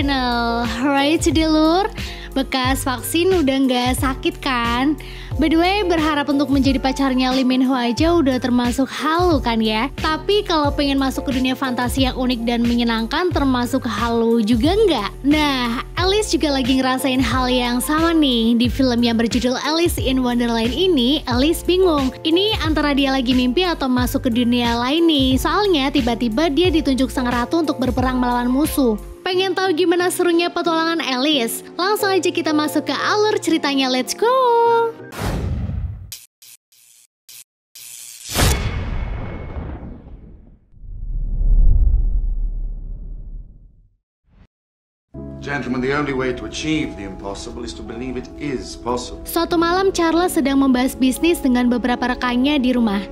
channel. Alright today lur, bekas vaksin udah nggak sakit kan? By the way, berharap untuk menjadi pacarnya Lee Min Ho aja udah termasuk halu kan ya? Tapi kalau pengen masuk ke dunia fantasi yang unik dan menyenangkan termasuk halu juga nggak? Nah, Alice juga lagi ngerasain hal yang sama nih. Di film yang berjudul Alice in Wonderland ini, Alice bingung. Ini antara dia lagi mimpi atau masuk ke dunia lain nih. Soalnya tiba-tiba dia ditunjuk sang ratu untuk berperang melawan musuh. Pengen tahu gimana serunya petualangan Alice? Langsung aja kita masuk ke alur ceritanya, let's go! Gentlemen, the only way to achieve the impossible is to believe it is possible. Suatu malam Charles sedang membahas bisnis dengan beberapa rekannya di rumah.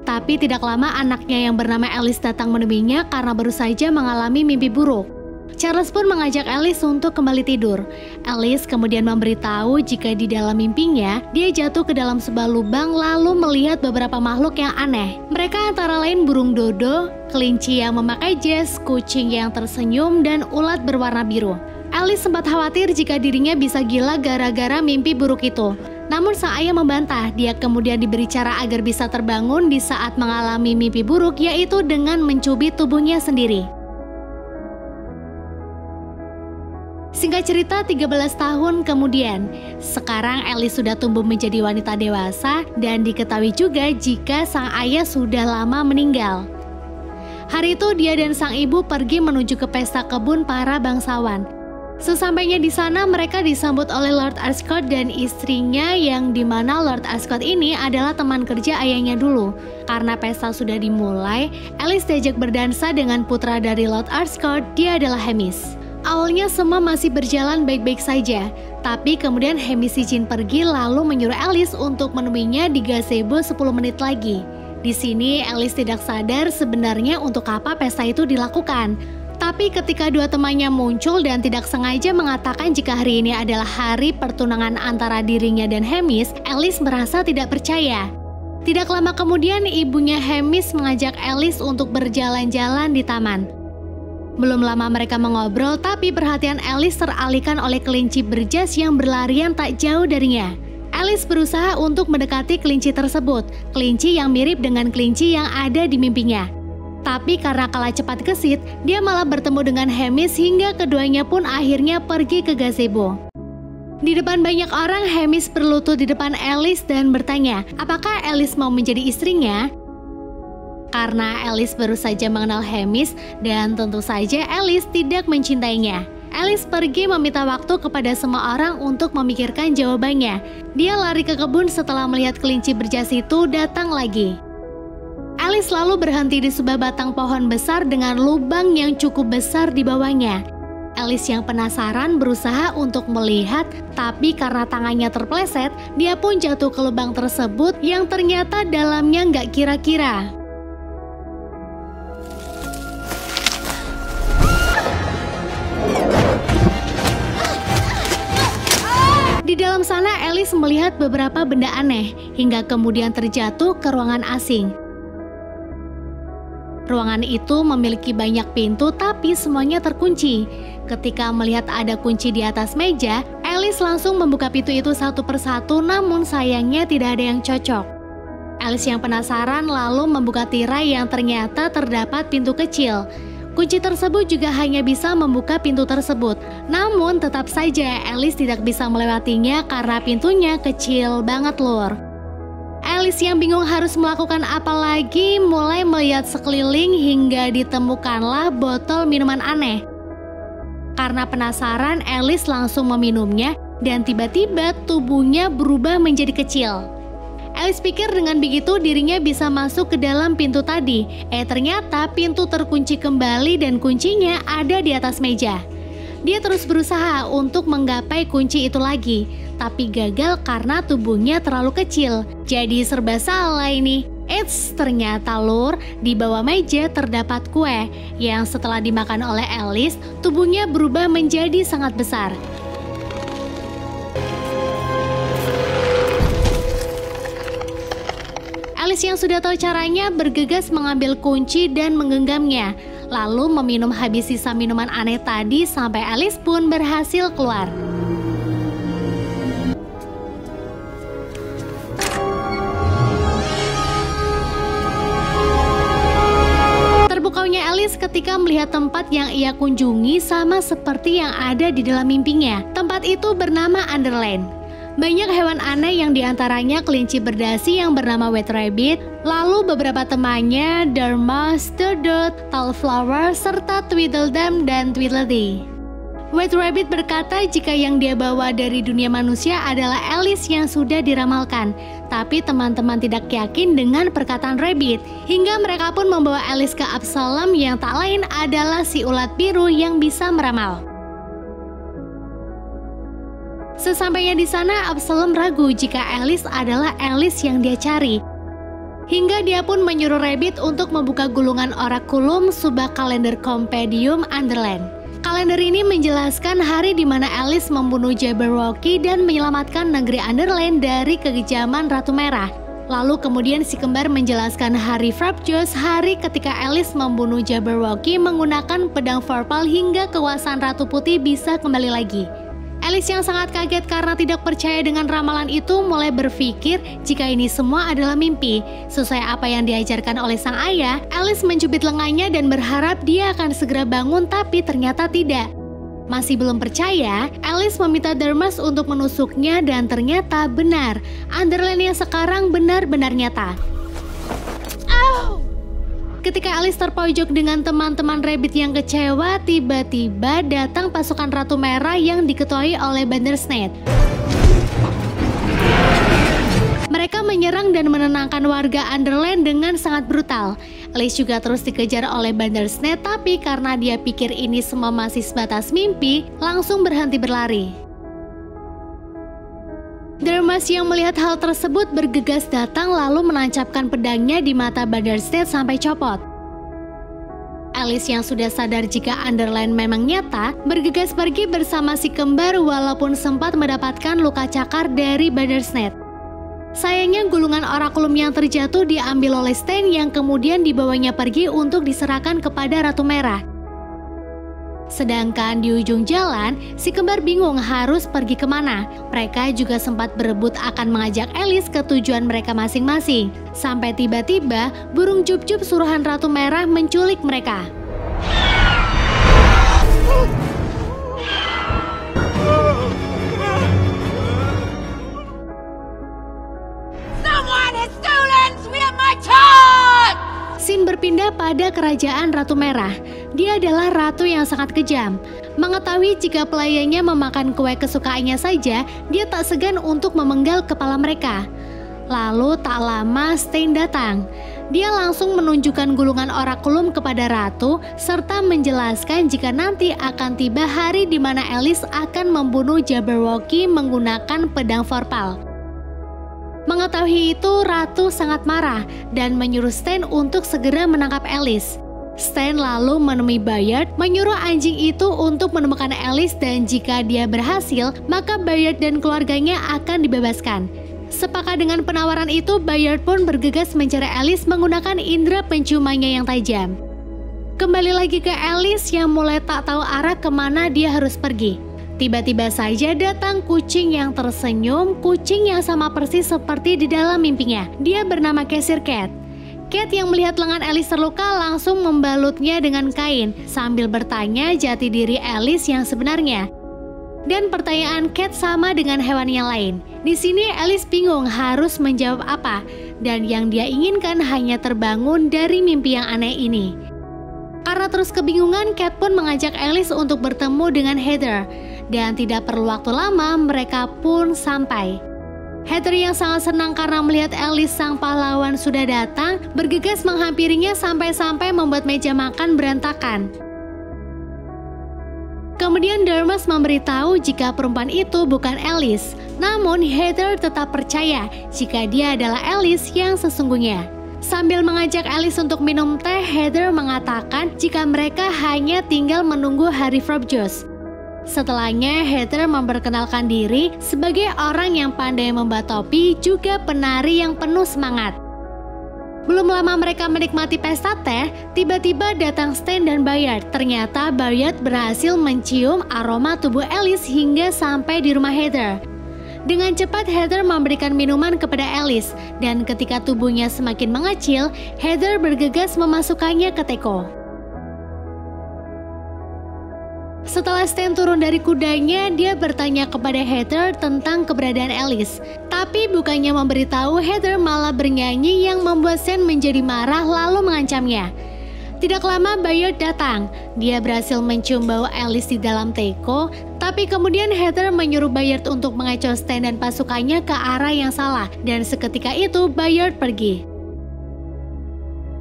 Tapi tidak lama anaknya yang bernama Alice datang menemuinya karena baru saja mengalami mimpi buruk. Charles pun mengajak Alice untuk kembali tidur. Alice kemudian memberitahu jika di dalam mimpinya dia jatuh ke dalam sebuah lubang lalu melihat beberapa makhluk yang aneh. Mereka antara lain burung dodo, kelinci yang memakai jas, kucing yang tersenyum, dan ulat berwarna biru. Alice sempat khawatir jika dirinya bisa gila gara-gara mimpi buruk itu. Namun sang ayah membantah, dia kemudian diberi cara agar bisa terbangun di saat mengalami mimpi buruk, yaitu dengan mencubit tubuhnya sendiri. Singkat cerita, 13 tahun kemudian, sekarang Alice sudah tumbuh menjadi wanita dewasa dan diketahui juga jika sang ayah sudah lama meninggal. Hari itu dia dan sang ibu pergi menuju ke pesta kebun para bangsawan. Sesampainya di sana mereka disambut oleh Lord Ascot dan istrinya yang dimana Lord Ascot ini adalah teman kerja ayahnya dulu. Karena pesta sudah dimulai, Alice diajak berdansa dengan putra dari Lord Ascot, dia adalah Hamish. Awalnya semua masih berjalan baik-baik saja, tapi kemudian Hamish izin pergi lalu menyuruh Alice untuk menemuinya di gazebo 10 menit lagi. Di sini Alice tidak sadar sebenarnya untuk apa pesta itu dilakukan. Tapi ketika dua temannya muncul dan tidak sengaja mengatakan jika hari ini adalah hari pertunangan antara dirinya dan Hamish, Alice merasa tidak percaya. Tidak lama kemudian ibunya Hamish mengajak Alice untuk berjalan-jalan di taman. Belum lama mereka mengobrol, tapi perhatian Alice teralihkan oleh kelinci berjas yang berlarian tak jauh darinya. Alice berusaha untuk mendekati kelinci tersebut, kelinci yang mirip dengan kelinci yang ada di mimpinya. Tapi karena kalah cepat gesit, dia malah bertemu dengan Hamish hingga keduanya pun akhirnya pergi ke gazebo. Di depan banyak orang, Hamish berlutut di depan Alice dan bertanya, apakah Alice mau menjadi istrinya? Karena Alice baru saja mengenal Hamish dan tentu saja Alice tidak mencintainya. Alice pergi meminta waktu kepada semua orang untuk memikirkan jawabannya. Dia lari ke kebun setelah melihat kelinci berjas itu datang lagi. Alice lalu berhenti di sebuah batang pohon besar dengan lubang yang cukup besar di bawahnya. Alice yang penasaran berusaha untuk melihat, tapi karena tangannya terpleset, dia pun jatuh ke lubang tersebut yang ternyata dalamnya nggak kira-kira. Di dalam sana Alice melihat beberapa benda aneh hingga kemudian terjatuh ke ruangan asing. Ruangan itu memiliki banyak pintu tapi semuanya terkunci. Ketika melihat ada kunci di atas meja, Alice langsung membuka pintu itu satu persatu, namun sayangnya tidak ada yang cocok. Alice yang penasaran lalu membuka tirai yang ternyata terdapat pintu kecil. Kunci tersebut juga hanya bisa membuka pintu tersebut. Namun tetap saja Alice tidak bisa melewatinya karena pintunya kecil banget lur. Alice yang bingung harus melakukan apa lagi mulai melihat sekeliling hingga ditemukanlah botol minuman aneh. Karena penasaran, Alice langsung meminumnya dan tiba-tiba tubuhnya berubah menjadi kecil. Alice pikir dengan begitu dirinya bisa masuk ke dalam pintu tadi. Ternyata pintu terkunci kembali dan kuncinya ada di atas meja. Dia terus berusaha untuk menggapai kunci itu lagi, tapi gagal karena tubuhnya terlalu kecil. Jadi serba salah ini. Ternyata lur, di bawah meja terdapat kue yang setelah dimakan oleh Alice, tubuhnya berubah menjadi sangat besar. Alice yang sudah tahu caranya bergegas mengambil kunci dan menggenggamnya. lalu meminum habis sisa minuman aneh tadi sampai Alice pun berhasil keluar. Terbukanya Alice ketika melihat tempat yang ia kunjungi sama seperti yang ada di dalam mimpinya. Tempat itu bernama Underland. Banyak hewan aneh yang diantaranya kelinci berdasi yang bernama White Rabbit, lalu beberapa temannya, Dormouse, Turdot, Tallflower, serta Tweedledum dan Tweedledee. White Rabbit berkata jika yang dia bawa dari dunia manusia adalah Alice yang sudah diramalkan. Tapi teman-teman tidak yakin dengan perkataan Rabbit, hingga mereka pun membawa Alice ke Absalom yang tak lain adalah si ulat biru yang bisa meramal. Sesampainya di sana, Absalom ragu jika Alice adalah Alice yang dia cari. Hingga dia pun menyuruh Rabbit untuk membuka gulungan Oraculum Subak Kalender Compendium Underland. Kalender ini menjelaskan hari di mana Alice membunuh Jabberwocky dan menyelamatkan negeri Underland dari kekejaman Ratu Merah. Lalu kemudian si kembar menjelaskan hari Frobjos, hari ketika Alice membunuh Jabberwocky menggunakan pedang Vorpal hingga kekuasaan Ratu Putih bisa kembali lagi. Alice yang sangat kaget karena tidak percaya dengan ramalan itu mulai berpikir jika ini semua adalah mimpi. Sesuai apa yang diajarkan oleh sang ayah, Alice mencubit lengannya dan berharap dia akan segera bangun, tapi ternyata tidak. Masih belum percaya, Alice meminta Dormouse untuk menusuknya dan ternyata benar. Underland yang sekarang benar-benar nyata. Ketika Alice terpojok dengan teman-teman Rabbit yang kecewa, tiba-tiba datang pasukan Ratu Merah yang diketuai oleh Bandersnatch. Mereka menyerang dan menenangkan warga Underland dengan sangat brutal. Alice juga terus dikejar oleh Bandersnatch, tapi karena dia pikir ini semua masih sebatas mimpi, langsung berhenti berlari. Dormouse yang melihat hal tersebut bergegas datang lalu menancapkan pedangnya di mata Bandersnatch sampai copot. Alice yang sudah sadar jika Underland memang nyata, bergegas pergi bersama si kembar walaupun sempat mendapatkan luka cakar dari Bandersnatch. Sayangnya gulungan Oraculum yang terjatuh diambil oleh Stan yang kemudian dibawanya pergi untuk diserahkan kepada Ratu Merah. Sedangkan di ujung jalan, si kembar bingung harus pergi kemana. Mereka juga sempat berebut akan mengajak Alice ke tujuan mereka masing-masing. Sampai tiba-tiba, burung jup-jup suruhan Ratu Merah menculik mereka. Someone has stolen Sweet my child! Scene berpindah pada kerajaan Ratu Merah. Dia adalah ratu yang sangat kejam. Mengetahui jika pelayannya memakan kue kesukaannya saja, dia tak segan untuk memenggal kepala mereka. Lalu tak lama Stan datang. Dia langsung menunjukkan gulungan Oraculum kepada ratu, serta menjelaskan jika nanti akan tiba hari di mana Alice akan membunuh Jabberwocky menggunakan pedang Vorpal. Mengetahui itu, ratu sangat marah dan menyuruh Stan untuk segera menangkap Alice. Stan lalu menemui Bayard, menyuruh anjing itu untuk menemukan Alice dan jika dia berhasil, maka Bayard dan keluarganya akan dibebaskan. Sepakat dengan penawaran itu, Bayard pun bergegas mencari Alice menggunakan indera penciumannya yang tajam. Kembali lagi ke Alice yang mulai tak tahu arah kemana dia harus pergi. Tiba-tiba saja datang kucing yang tersenyum, kucing yang sama persis seperti di dalam mimpinya. Dia bernama Cheshire Cat. Cat yang melihat lengan Alice terluka langsung membalutnya dengan kain sambil bertanya jati diri Alice yang sebenarnya. Dan pertanyaan Cat sama dengan hewan yang lain. Di sini Alice bingung harus menjawab apa, dan yang dia inginkan hanya terbangun dari mimpi yang aneh ini. Karena terus kebingungan, Cat pun mengajak Alice untuk bertemu dengan Heather, dan tidak perlu waktu lama mereka pun sampai. Heather yang sangat senang karena melihat Alice sang pahlawan sudah datang, bergegas menghampirinya sampai-sampai membuat meja makan berantakan. Kemudian Dormouse memberitahu jika perempuan itu bukan Alice, namun Heather tetap percaya jika dia adalah Alice yang sesungguhnya. Sambil mengajak Alice untuk minum teh, Heather mengatakan jika mereka hanya tinggal menunggu hari Frobjos. Setelahnya, Heather memperkenalkan diri sebagai orang yang pandai membuat topi, juga penari yang penuh semangat. Belum lama mereka menikmati pesta teh, tiba-tiba datang Stan dan Bayard. Ternyata Bayard berhasil mencium aroma tubuh Alice hingga sampai di rumah Heather. Dengan cepat Heather memberikan minuman kepada Alice, dan ketika tubuhnya semakin mengecil, Heather bergegas memasukkannya ke teko. Setelah Stan turun dari kudanya, dia bertanya kepada Heather tentang keberadaan Alice. Tapi bukannya memberitahu, Heather malah bernyanyi yang membuat Stan menjadi marah lalu mengancamnya. Tidak lama Bayard datang. Dia berhasil mencium bau Alice di dalam teko, tapi kemudian Heather menyuruh Bayard untuk mengecoh Stan dan pasukannya ke arah yang salah, dan seketika itu Bayard pergi.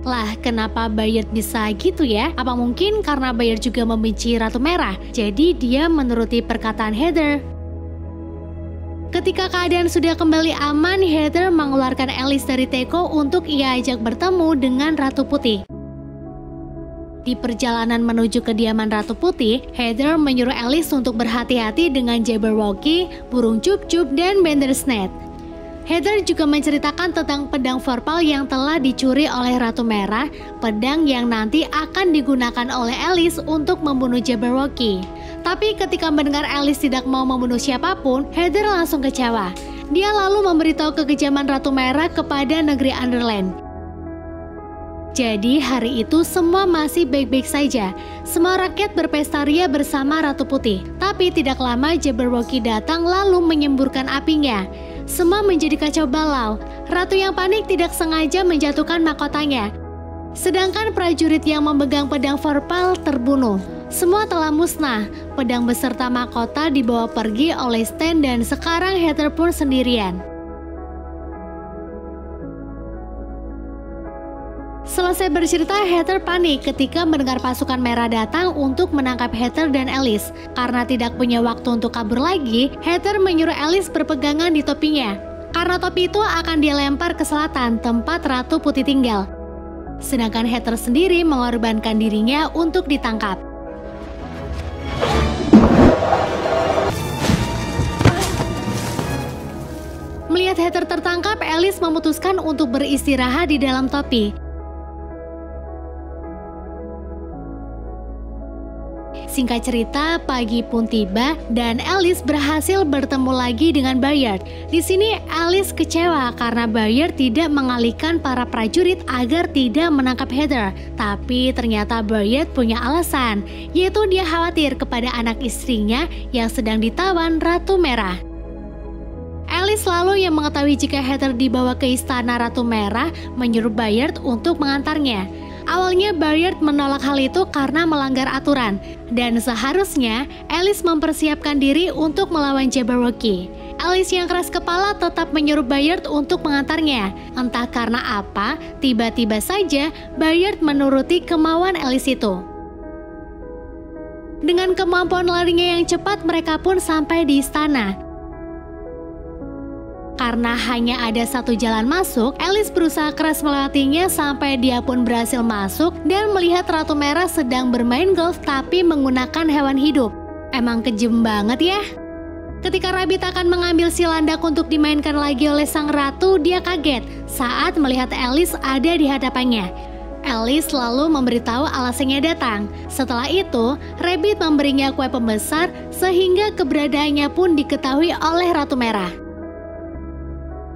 Lah, kenapa Bayard bisa gitu ya? Apa mungkin karena Bayard juga membenci Ratu Merah? Jadi dia menuruti perkataan Heather. Ketika keadaan sudah kembali aman, Heather mengeluarkan Alice dari teko untuk ia ajak bertemu dengan Ratu Putih. Di perjalanan menuju kediaman Ratu Putih, Heather menyuruh Alice untuk berhati-hati dengan Jabberwocky, burung cup-cup, dan Bandersnatch. Heather juga menceritakan tentang pedang Vorpal yang telah dicuri oleh Ratu Merah, pedang yang nanti akan digunakan oleh Alice untuk membunuh Jabberwocky. Tapi ketika mendengar Alice tidak mau membunuh siapapun, Heather langsung kecewa. Dia lalu memberitahu kekejaman Ratu Merah kepada negeri Underland. Jadi hari itu semua masih baik-baik saja. Semua rakyat berpesta ria bersama Ratu Putih. Tapi tidak lama Jabberwocky datang lalu menyemburkan apinya. Semua menjadi kacau balau. Ratu yang panik tidak sengaja menjatuhkan mahkotanya. Sedangkan prajurit yang memegang pedang Vorpal terbunuh. Semua telah musnah. Pedang beserta mahkota dibawa pergi oleh Stan dan sekarang Heather pun sendirian. Selesai bercerita, Heather panik ketika mendengar pasukan merah datang untuk menangkap Heather dan Alice. Karena tidak punya waktu untuk kabur lagi, Heather menyuruh Alice berpegangan di topinya. Karena topi itu akan dia lempar ke selatan, tempat Ratu Putih tinggal. Sedangkan Heather sendiri mengorbankan dirinya untuk ditangkap. Melihat Heather tertangkap, Alice memutuskan untuk beristirahat di dalam topi. Singkat cerita, pagi pun tiba dan Alice berhasil bertemu lagi dengan Bayard. Di sini Alice kecewa karena Bayard tidak mengalihkan para prajurit agar tidak menangkap Heather. Tapi ternyata Bayard punya alasan, yaitu dia khawatir kepada anak istrinya yang sedang ditawan Ratu Merah. Alice lalu yang mengetahui jika Heather dibawa ke istana Ratu Merah menyuruh Bayard untuk mengantarnya. Awalnya Bayard menolak hal itu karena melanggar aturan, dan seharusnya Alice mempersiapkan diri untuk melawan Jabberwocky. Alice yang keras kepala tetap menyuruh Bayard untuk mengantarnya. Entah karena apa, tiba-tiba saja Bayard menuruti kemauan Alice itu. Dengan kemampuan larinya yang cepat, mereka pun sampai di istana. Karena hanya ada satu jalan masuk, Alice berusaha keras melewatinya sampai dia pun berhasil masuk dan melihat Ratu Merah sedang bermain golf tapi menggunakan hewan hidup. Emang kejem banget ya. Ketika Rabbit akan mengambil si landak untuk dimainkan lagi oleh sang ratu, dia kaget saat melihat Alice ada di hadapannya. Alice lalu memberitahu alasannya datang. Setelah itu, Rabbit memberinya kue pembesar sehingga keberadaannya pun diketahui oleh Ratu Merah.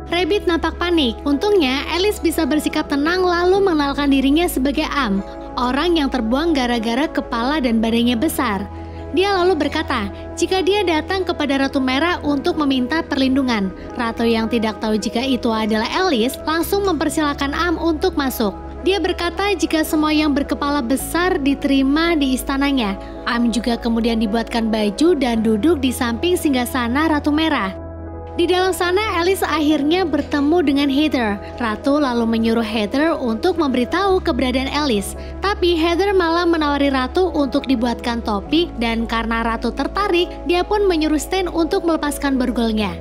Rabbit nampak panik. Untungnya Alice bisa bersikap tenang lalu mengenalkan dirinya sebagai Am, orang yang terbuang gara-gara kepala dan badannya besar. Dia lalu berkata jika dia datang kepada Ratu Merah untuk meminta perlindungan. Ratu yang tidak tahu jika itu adalah Alice langsung mempersilahkan Am untuk masuk. Dia berkata jika semua yang berkepala besar diterima di istananya. Am juga kemudian dibuatkan baju dan duduk di samping singgasana Ratu Merah. Di dalam sana Alice akhirnya bertemu dengan Heather. Ratu lalu menyuruh Heather untuk memberitahu keberadaan Alice. Tapi Heather malah menawari Ratu untuk dibuatkan topi dan karena Ratu tertarik, dia pun menyuruh Stan untuk melepaskan borgolnya.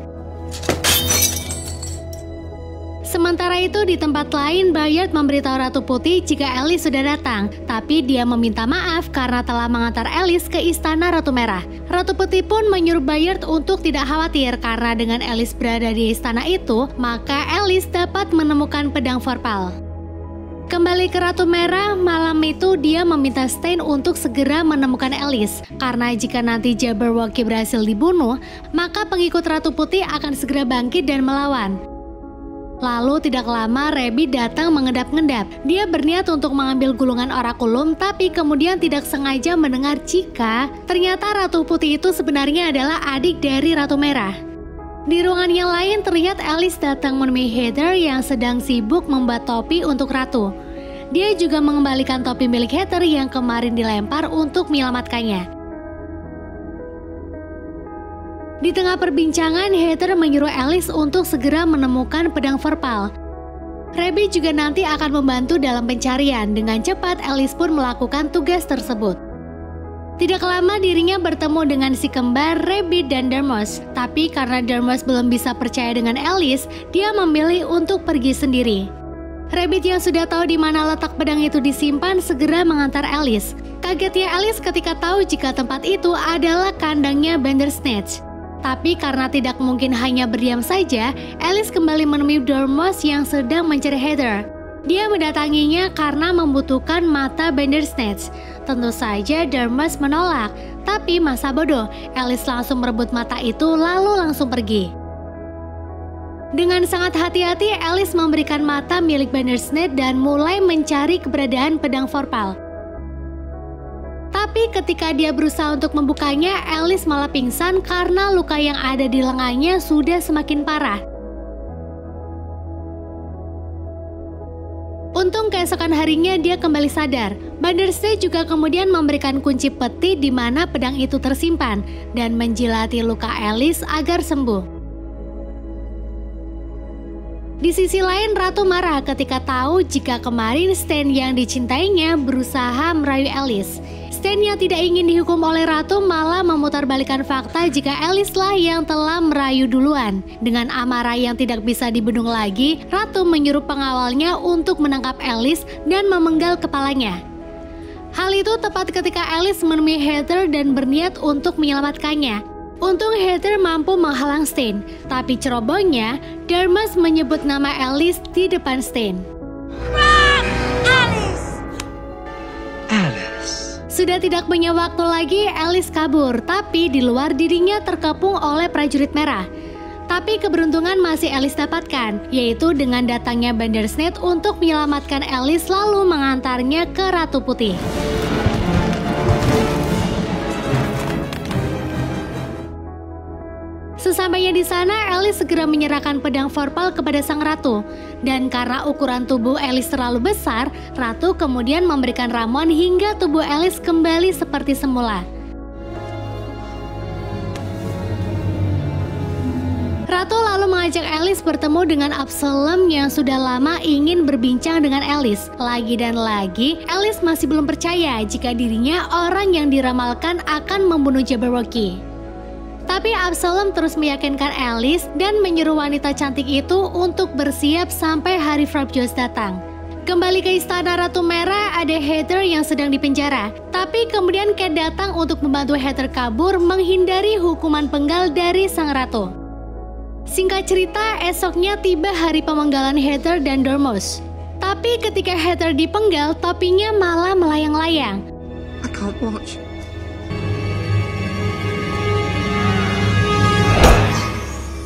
Sementara itu di tempat lain, Bayard memberitahu Ratu Putih jika Alice sudah datang. Tapi dia meminta maaf karena telah mengantar Alice ke istana Ratu Merah. Ratu Putih pun menyuruh Bayard untuk tidak khawatir karena dengan Alice berada di istana itu, maka Alice dapat menemukan pedang Vorpal. Kembali ke Ratu Merah, malam itu dia meminta Stain untuk segera menemukan Alice. Karena jika nanti Jabberwocky berhasil dibunuh, maka pengikut Ratu Putih akan segera bangkit dan melawan. Lalu tidak lama Rabbit datang mengendap-endap. Dia berniat untuk mengambil gulungan orakulum, tapi kemudian tidak sengaja mendengar jika ternyata Ratu Putih itu sebenarnya adalah adik dari Ratu Merah. Di ruangan yang lain terlihat Alice datang menemui Heather yang sedang sibuk membuat topi untuk Ratu. Dia juga mengembalikan topi milik Heather yang kemarin dilempar untuk menyelamatkannya. Di tengah perbincangan, Heather menyuruh Alice untuk segera menemukan pedang Vorpal. Rabbit juga nanti akan membantu dalam pencarian. Dengan cepat, Alice pun melakukan tugas tersebut. Tidak lama dirinya bertemu dengan si kembar Rabbit dan Dermos. Tapi karena Dermos belum bisa percaya dengan Alice, dia memilih untuk pergi sendiri. Rabbit yang sudah tahu di mana letak pedang itu disimpan segera mengantar Alice. Kagetnya Alice ketika tahu jika tempat itu adalah kandangnya Bandersnatch. Tapi karena tidak mungkin hanya berdiam saja, Alice kembali menemui Dermos yang sedang mencari Heather. Dia mendatanginya karena membutuhkan mata Bandersnatch. Tentu saja Dermos menolak, tapi masa bodoh, Alice langsung merebut mata itu lalu langsung pergi. Dengan sangat hati-hati, Alice memberikan mata milik Bandersnatch dan mulai mencari keberadaan pedang Vorpal. Tapi ketika dia berusaha untuk membukanya, Alice malah pingsan karena luka yang ada di lengannya sudah semakin parah. Untung keesokan harinya dia kembali sadar. Bandersnatch juga kemudian memberikan kunci peti di mana pedang itu tersimpan dan menjilati luka Alice agar sembuh. Di sisi lain, Ratu marah ketika tahu jika kemarin Stain yang dicintainya berusaha merayu Alice. Stain yang tidak ingin dihukum oleh Ratu malah memutarbalikkan fakta jika Alice lah yang telah merayu duluan. Dengan amarah yang tidak bisa dibendung lagi, Ratu menyuruh pengawalnya untuk menangkap Alice dan memenggal kepalanya. Hal itu tepat ketika Alice menemui Heather dan berniat untuk menyelamatkannya. Untung Heather mampu menghalang Stain, tapi cerobohnya, Dermos menyebut nama Alice di depan Stain. Run, Alice! Sudah tidak punya waktu lagi, Alice kabur, tapi di luar dirinya terkepung oleh prajurit merah. Tapi keberuntungan masih Alice dapatkan, yaitu dengan datangnya Bandersnatch untuk menyelamatkan Alice lalu mengantarnya ke Ratu Putih. Sesampainya di sana, Alice segera menyerahkan pedang Vorpal kepada sang ratu. Dan karena ukuran tubuh Alice terlalu besar, ratu kemudian memberikan ramuan hingga tubuh Alice kembali seperti semula. Ratu lalu mengajak Alice bertemu dengan Absalom yang sudah lama ingin berbincang dengan Alice. Lagi dan lagi, Alice masih belum percaya jika dirinya orang yang diramalkan akan membunuh Jabberwocky. Tapi Absalom terus meyakinkan Alice dan menyuruh wanita cantik itu untuk bersiap sampai hari Frobjos datang. Kembali ke istana Ratu Merah, ada Heather yang sedang dipenjara. Tapi kemudian Cat datang untuk membantu Heather kabur menghindari hukuman penggal dari sang ratu. Singkat cerita, esoknya tiba hari pemenggalan Heather dan Dermos. Tapi ketika Heather dipenggal, topinya malah melayang-layang. I can't watch.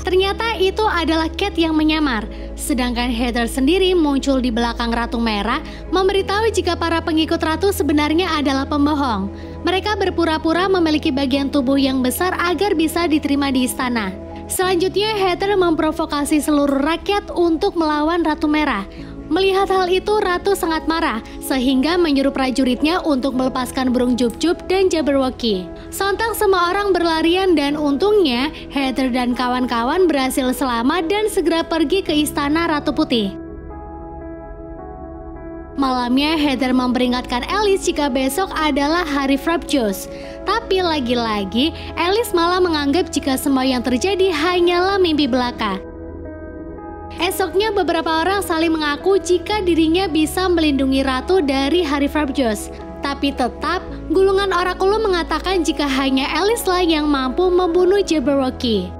Ternyata itu adalah Cat yang menyamar. Sedangkan Heather sendiri muncul di belakang Ratu Merah, memberitahu jika para pengikut ratu sebenarnya adalah pembohong. Mereka berpura-pura memiliki bagian tubuh yang besar agar bisa diterima di istana. Selanjutnya Heather memprovokasi seluruh rakyat untuk melawan Ratu Merah. Melihat hal itu, Ratu sangat marah sehingga menyuruh prajuritnya untuk melepaskan burung Jubjub dan Jabberwocky. Sontak semua orang berlarian dan untungnya Heather dan kawan-kawan berhasil selamat dan segera pergi ke istana Ratu Putih. Malamnya Heather memperingatkan Alice jika besok adalah hari Frobjos. Tapi lagi-lagi Alice malah menganggap jika semua yang terjadi hanyalah mimpi belaka. Esoknya beberapa orang saling mengaku jika dirinya bisa melindungi ratu dari hari Frobjos. Tapi tetap, gulungan orakulum mengatakan jika hanya Alice lah yang mampu membunuh Jabberwocky.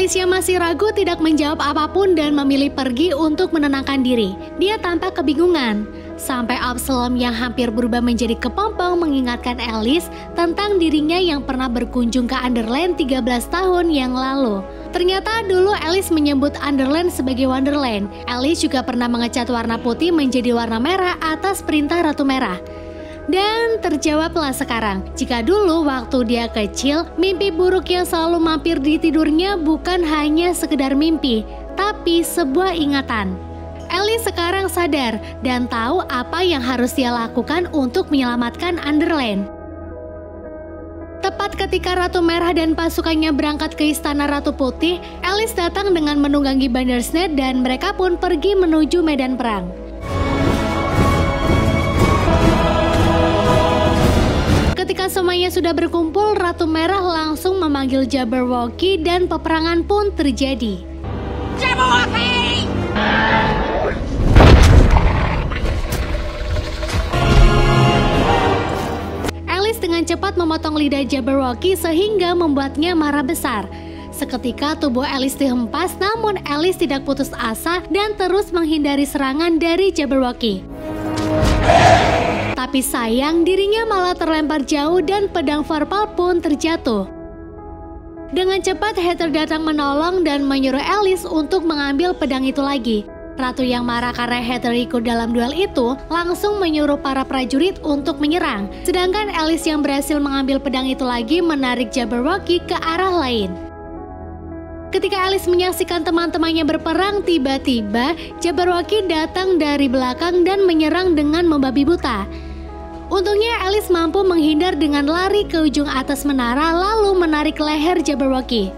Alice yang masih ragu tidak menjawab apapun dan memilih pergi untuk menenangkan diri. Dia tampak kebingungan. Sampai Absalom yang hampir berubah menjadi kepompong mengingatkan Alice tentang dirinya yang pernah berkunjung ke Underland 13 tahun yang lalu. Ternyata dulu Alice menyebut Underland sebagai Wonderland. Alice juga pernah mengecat warna putih menjadi warna merah atas perintah Ratu Merah. Dan terjawablah sekarang, jika dulu waktu dia kecil, mimpi buruk yang selalu mampir di tidurnya bukan hanya sekedar mimpi, tapi sebuah ingatan. Alice sekarang sadar dan tahu apa yang harus dia lakukan untuk menyelamatkan Underland. Tepat ketika Ratu Merah dan pasukannya berangkat ke istana Ratu Putih, Alice datang dengan menunggangi Bandersnatch dan mereka pun pergi menuju medan perang. Ketika semuanya sudah berkumpul, Ratu Merah langsung memanggil Jabberwocky dan peperangan pun terjadi. Jabberwocky! Alice dengan cepat memotong lidah Jabberwocky sehingga membuatnya marah besar. Seketika tubuh Alice dihempas, namun Alice tidak putus asa dan terus menghindari serangan dari Jabberwocky. Tapi sayang, dirinya malah terlempar jauh dan pedang Vorpal pun terjatuh. Dengan cepat Heather datang menolong dan menyuruh Alice untuk mengambil pedang itu lagi. Ratu yang marah karena Heather ikut dalam duel itu langsung menyuruh para prajurit untuk menyerang. Sedangkan Alice yang berhasil mengambil pedang itu lagi menarik Jabberwocky ke arah lain. Ketika Alice menyaksikan teman-temannya berperang, tiba-tiba Jabberwocky datang dari belakang dan menyerang dengan membabi buta. Untungnya Alice mampu menghindar dengan lari ke ujung atas menara lalu menarik leher Jabberwocky.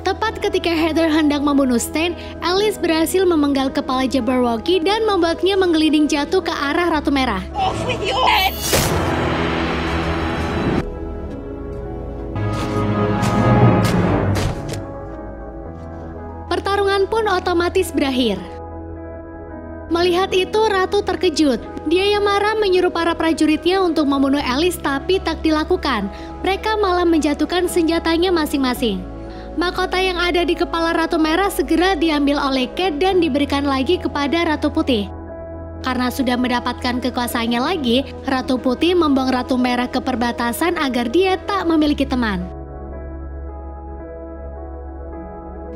Tepat ketika Heather hendak membunuh Stan, Alice berhasil memenggal kepala Jabberwocky dan membuatnya menggelinding jatuh ke arah Ratu Merah. Off with your head! Pertarungan pun otomatis berakhir. Melihat itu, Ratu terkejut. Dia yang marah menyuruh para prajuritnya untuk membunuh Alice, tapi tak dilakukan. Mereka malah menjatuhkan senjatanya masing-masing. Mahkota yang ada di kepala Ratu Merah segera diambil oleh Kate dan diberikan lagi kepada Ratu Putih. Karena sudah mendapatkan kekuasaannya lagi, Ratu Putih membuang Ratu Merah ke perbatasan agar dia tak memiliki teman.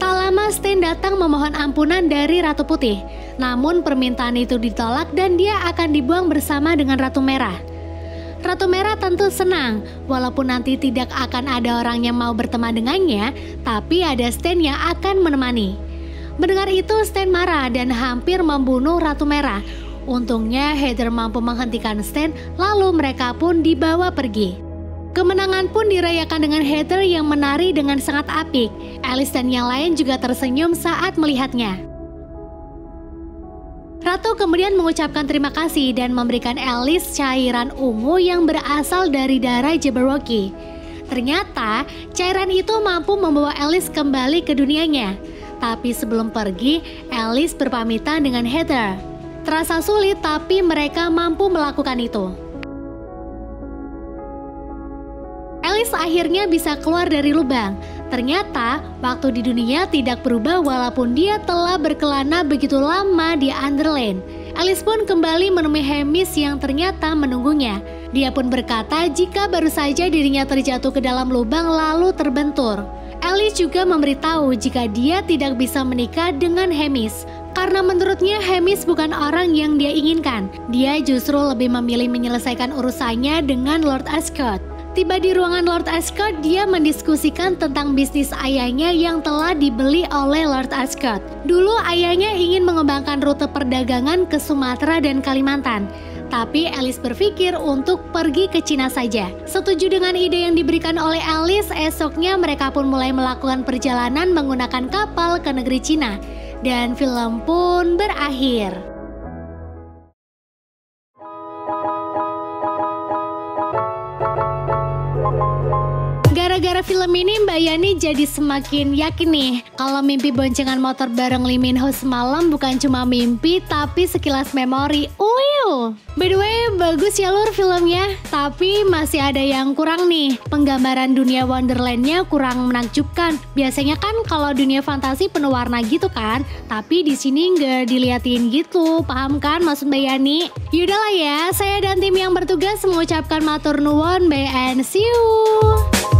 Tak lama Stan datang memohon ampunan dari Ratu Putih. Namun permintaan itu ditolak dan dia akan dibuang bersama dengan Ratu Merah. Ratu Merah tentu senang, walaupun nanti tidak akan ada orang yang mau berteman dengannya, tapi ada Stan yang akan menemani. Mendengar itu Stan marah dan hampir membunuh Ratu Merah. Untungnya Heather mampu menghentikan Stan, lalu mereka pun dibawa pergi. Kemenangan pun dirayakan dengan Heather yang menari dengan sangat apik. Alice dan yang lain juga tersenyum saat melihatnya. Ratu kemudian mengucapkan terima kasih dan memberikan Alice cairan ungu yang berasal dari darah Jabberwocky. Ternyata cairan itu mampu membawa Alice kembali ke dunianya. Tapi sebelum pergi, Alice berpamitan dengan Heather. Terasa sulit tapi mereka mampu melakukan itu. Alice akhirnya bisa keluar dari lubang. Ternyata waktu di dunia tidak berubah walaupun dia telah berkelana begitu lama di Underland. Alice pun kembali menemui Hemis yang ternyata menunggunya. Dia pun berkata jika baru saja dirinya terjatuh ke dalam lubang lalu terbentur. Alice juga memberitahu jika dia tidak bisa menikah dengan Hemis. Karena menurutnya Hemis bukan orang yang dia inginkan. Dia justru lebih memilih menyelesaikan urusannya dengan Lord Ascot. Tiba di ruangan Lord Ascot, dia mendiskusikan tentang bisnis ayahnya yang telah dibeli oleh Lord Ascot. Dulu ayahnya ingin mengembangkan rute perdagangan ke Sumatera dan Kalimantan. Tapi Alice berpikir untuk pergi ke Cina saja. Setuju dengan ide yang diberikan oleh Alice, esoknya mereka pun mulai melakukan perjalanan menggunakan kapal ke negeri Cina. Dan film pun berakhir. Gara-gara film ini Mbak Yani jadi semakin yakin nih kalau mimpi boncengan motor bareng Lee Min Ho semalam bukan cuma mimpi tapi sekilas memori. By the way, bagus ya Lur filmnya, tapi masih ada yang kurang nih. Penggambaran dunia Wonderland-nya kurang menakjubkan. Biasanya kan kalau dunia fantasi penuh warna gitu kan, tapi di sini nggak diliatin gitu. Paham kan maksud Mbak Yani? Yaudahlah ya, saya dan tim yang bertugas mengucapkan matur nuwun, bye and see you.